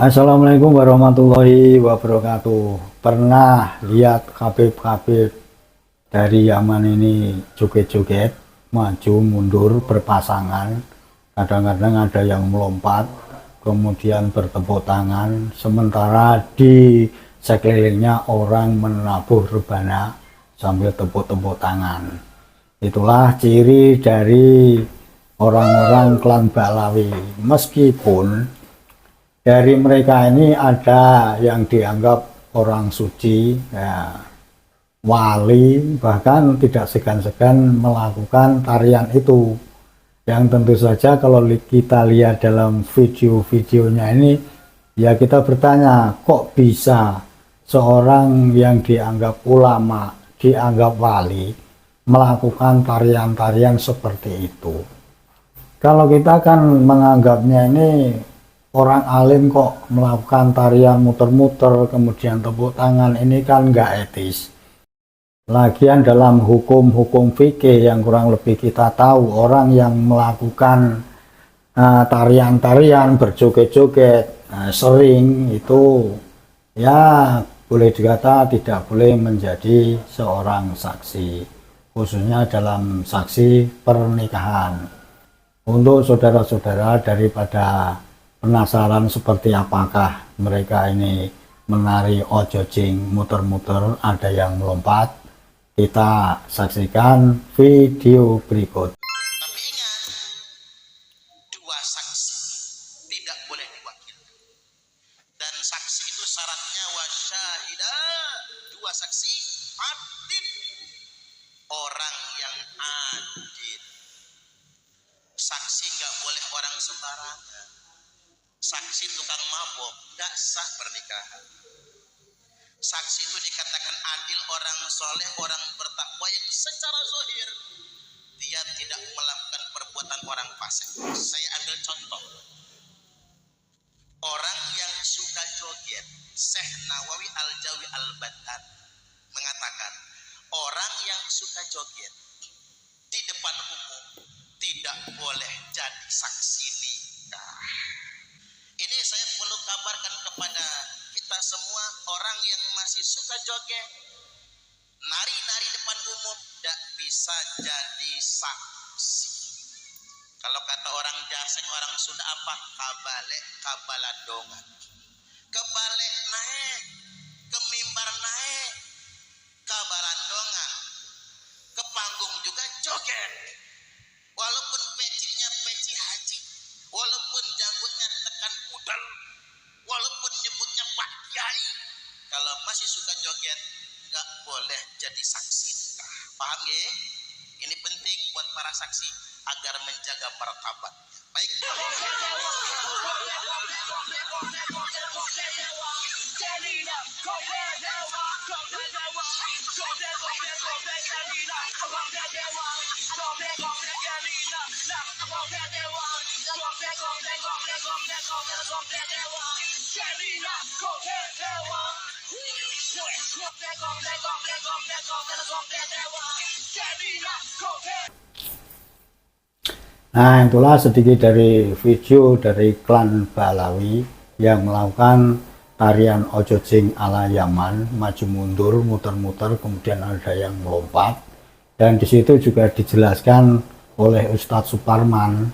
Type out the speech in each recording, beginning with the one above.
Assalamualaikum warahmatullahi wabarakatuh. Pernah lihat Habib-habib dari Yaman ini joget-joget, maju mundur berpasangan, kadang-kadang ada yang melompat, kemudian bertepuk tangan, sementara di sekelilingnya orang menabuh rebana sambil tepuk-tepuk tangan. Itulah ciri dari orang-orang klan Ba'lawi. Meskipun dari mereka ini ada yang dianggap orang suci, ya, wali, bahkan tidak segan-segan melakukan tarian itu. Yang tentu saja kalau kita lihat dalam video-videonya ini, ya kita bertanya, kok bisa seorang yang dianggap ulama, dianggap wali, melakukan tarian-tarian seperti itu. Kalau kita kan menganggapnya ini orang alim kok melakukan tarian muter-muter kemudian tepuk tangan, ini kan nggak etis. Lagian dalam hukum-hukum fikih yang kurang lebih kita tahu, orang yang melakukan tarian-tarian berjoget-joget sering itu ya boleh dikata tidak boleh menjadi seorang saksi, khususnya dalam saksi pernikahan. Untuk saudara-saudara daripada penasaran seperti apakah mereka ini menari ojojing muter-muter, ada yang melompat, kita saksikan video berikut. Tapi ingat, dua saksi tidak boleh diwakilkan. Dan saksi itu syaratnya wasyahida, dua saksi adil, orang yang adil. Saksi nggak boleh orang sembarangan. Saksi tukang mabok tidak sah pernikahan. Saksi itu dikatakan adil, orang soleh, orang bertakwa yang secara zahir dia tidak melakukan perbuatan orang fasik. Saya ambil contoh, orang yang suka joget. Syekh Nawawi Al-Jawi Al-Badan mengatakan orang yang suka joget di depan umum tidak boleh jadi saksi nikah. Ini saya perlu kabarkan kepada kita semua, orang yang masih suka joget, nari-nari depan umum, tidak bisa jadi saksi. Kalau kata orang Jaseng, orang Sunda apa? Kabalek, kabaladongan. Kebalek naik, ke mimbar naik, kabaladongan. Ke panggung juga joget. Walaupun pecinya peci haji, walaupun janggutnya tekan udel, walaupun nyebutnya Pak Kiai, kalau masih suka joget nggak boleh jadi saksi nikah. Paham ya? Ini penting buat para saksi agar menjaga martabat. Baik. Nah, itulah sedikit dari video dari klan Ba'lawi yang melakukan tarian ojojing ala Yaman, maju mundur, muter-muter, kemudian ada yang melompat. Dan di situ juga dijelaskan oleh Ustadz Suparman,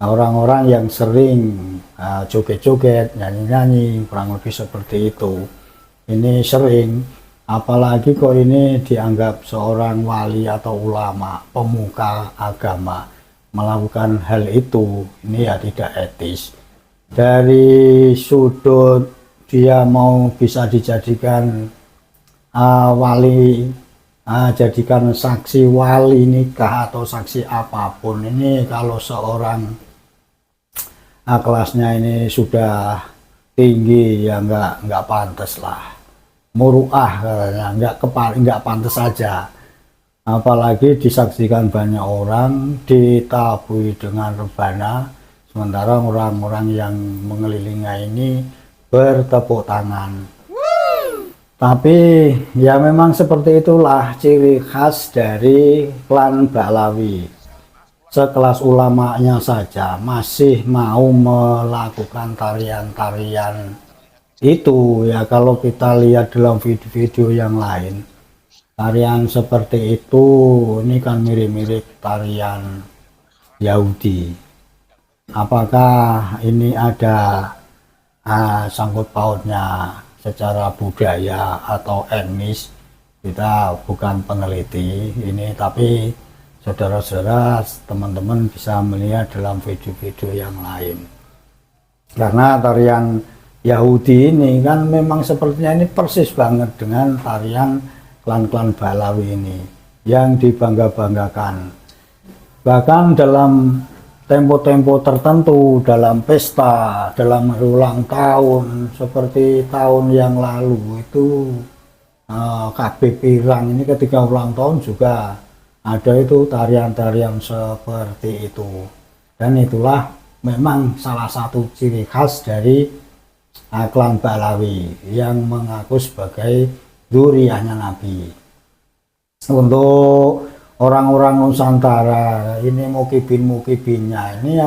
orang-orang yang sering joget-joget, nyanyi-nyanyi, kurang lebih seperti itu. Ini sering, apalagi kok ini dianggap seorang wali atau ulama, pemuka agama, melakukan hal itu, ini ya tidak etis. Dari sudut dia mau bisa dijadikan wali, jadikan saksi wali nikah atau saksi apapun, ini kalau seorang kelasnya ini sudah tinggi ya nggak pantas lah, muruah katanya, nggak pantas saja. Apalagi disaksikan banyak orang, ditabui dengan rebana, sementara orang-orang yang mengelilingi ini bertepuk tangan. Tapi ya memang seperti itulah ciri khas dari klan Bahlawi. Sekelas ulamanya saja masih mau melakukan tarian-tarian itu ya. Kalau kita lihat dalam video-video yang lain, tarian seperti itu ini kan mirip-mirip tarian Yahudi. Apakah ini ada sangkut pautnya secara budaya atau etnis? Kita bukan peneliti ini, tapi saudara-saudara, teman-teman bisa melihat dalam video-video yang lain. Karena tarian Yahudi ini kan memang sepertinya ini persis banget dengan tarian klan-klan Bahlawi ini yang dibangga-banggakan. Bahkan dalam tempo-tempo tertentu, dalam pesta, dalam ulang tahun, seperti tahun yang lalu itu KB Pirang ini ketika ulang tahun juga ada itu tarian-tarian seperti itu. Dan itulah memang salah satu ciri khas dari klan Bahlawi yang mengaku sebagai dzurriyyahnya Nabi. Untuk orang-orang Nusantara ini mukibin-mukibinnya ini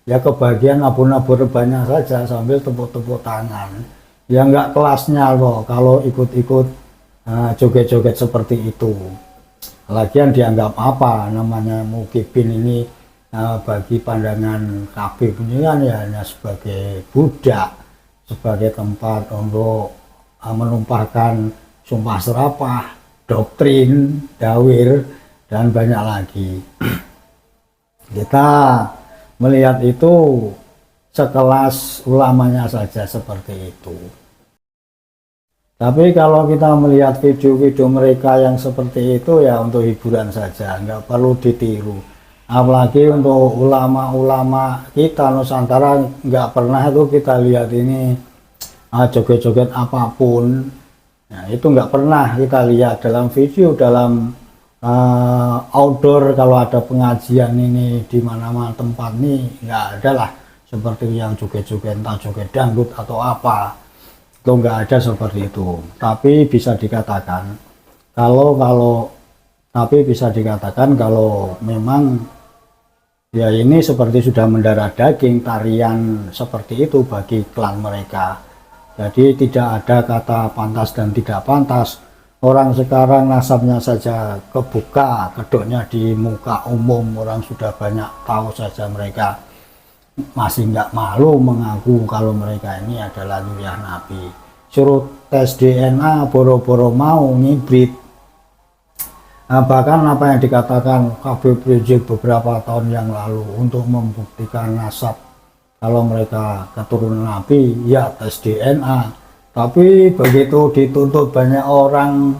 ya kebagian nabur-nabur banyak saja sambil tepuk-tepuk tangan. Ya nggak kelasnya loh kalau ikut-ikut joget-joget seperti itu. Lagian dianggap apa namanya mukibin ini, bagi pandangan KB ini kan ya hanya sebagai budak, sebagai tempat untuk menumpahkan sumpah serapah, doktrin, dawir, dan banyak lagi. Kita melihat itu sekelas ulamanya saja seperti itu. Tapi kalau kita melihat video-video mereka yang seperti itu ya untuk hiburan saja, nggak perlu ditiru. Apalagi untuk ulama-ulama kita Nusantara, nggak pernah itu kita lihat ini joget-joget apapun. Nah, itu nggak pernah kita lihat dalam video, dalam outdoor. Kalau ada pengajian ini di mana-mana tempat nih nggak ada lah seperti yang joget-joget, entah joget dangdut atau apa, itu nggak ada seperti itu. Tapi bisa dikatakan kalau memang ya ini seperti sudah mendarah daging tarian seperti itu bagi klan mereka. Jadi tidak ada kata pantas dan tidak pantas. Orang sekarang nasabnya saja kebuka, kedoknya di muka umum, orang sudah banyak tahu saja, mereka masih nggak malu mengaku kalau mereka ini adalah dzurriyyah Nabi. Suruh tes DNA boro-boro mau ngibrit. Bahkan apa yang dikatakan Habib Rizik beberapa tahun yang lalu untuk membuktikan nasab kalau mereka keturunan Nabi, ya tes DNA. Tapi begitu dituntut banyak orang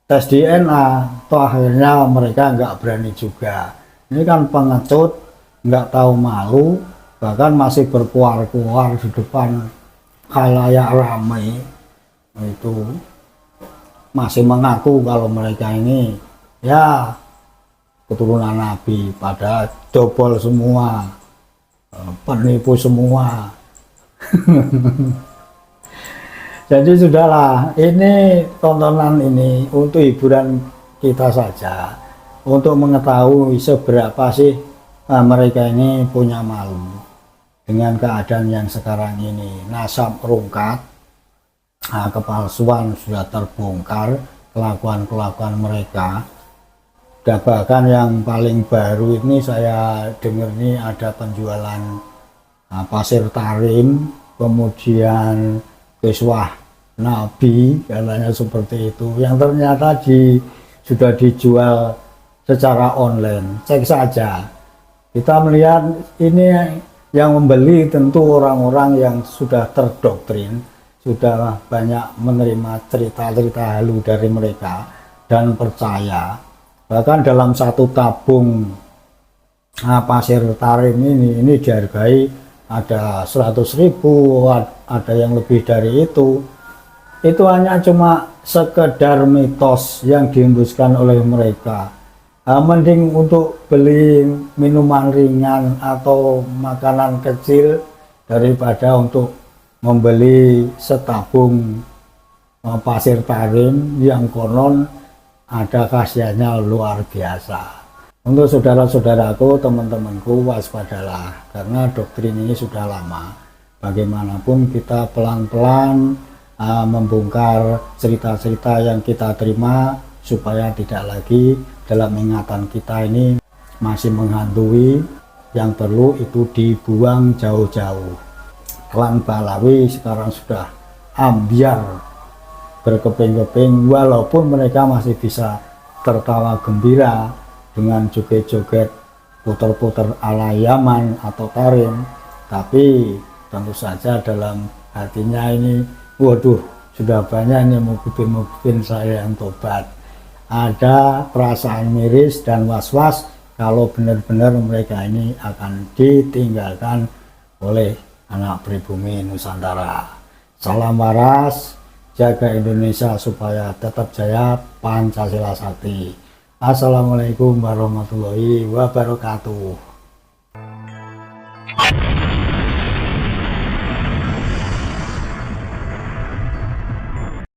tes DNA, toh akhirnya mereka nggak berani juga. Ini kan pengecut, nggak tahu malu, bahkan masih berkuar-kuar di depan khalayak ramai. Itu masih mengaku kalau mereka ini ya keturunan Nabi, pada dobol semua, penipu semua. Jadi sudahlah, ini tontonan ini untuk hiburan kita saja, untuk mengetahui seberapa sih mereka ini punya malu dengan keadaan yang sekarang ini. Nasab rungkat, kepalsuan sudah terbongkar, kelakuan-kelakuan mereka. Dan bahkan yang paling baru ini saya dengar ini ada penjualan pasir tarim, kemudian kiswah Nabi, katanya seperti itu, yang ternyata sudah dijual secara online. Cek saja, kita melihat ini yang membeli tentu orang-orang yang sudah terdoktrin, sudah banyak menerima cerita-cerita halu dari mereka dan percaya. Bahkan dalam satu tabung pasir tarim ini dihargai ada 100.000, ada yang lebih dari itu. Itu hanya cuma sekedar mitos yang dihembuskan oleh mereka. Mending untuk beli minuman ringan atau makanan kecil daripada untuk membeli setabung pasir tarim yang konon ada khasiatnya luar biasa. Untuk saudara-saudaraku, teman-temanku, waspadalah, karena doktrin ini sudah lama. Bagaimanapun kita pelan-pelan membongkar cerita-cerita yang kita terima supaya tidak lagi dalam ingatan kita ini masih menghantui. Yang perlu itu dibuang jauh-jauh. Klan Pahlawi sekarang sudah ambiar berkeping-keping, walaupun mereka masih bisa tertawa gembira dengan joget-joget puter-puter ala Yaman atau Tarim, tapi tentu saja dalam hatinya ini, waduh, sudah banyak yang mengupin saya yang tobat. Ada perasaan miris dan was-was kalau benar-benar mereka ini akan ditinggalkan oleh anak pribumi Nusantara. Salam waras, jaga Indonesia supaya tetap jaya, Pancasila Sakti. Assalamualaikum warahmatullahi wabarakatuh.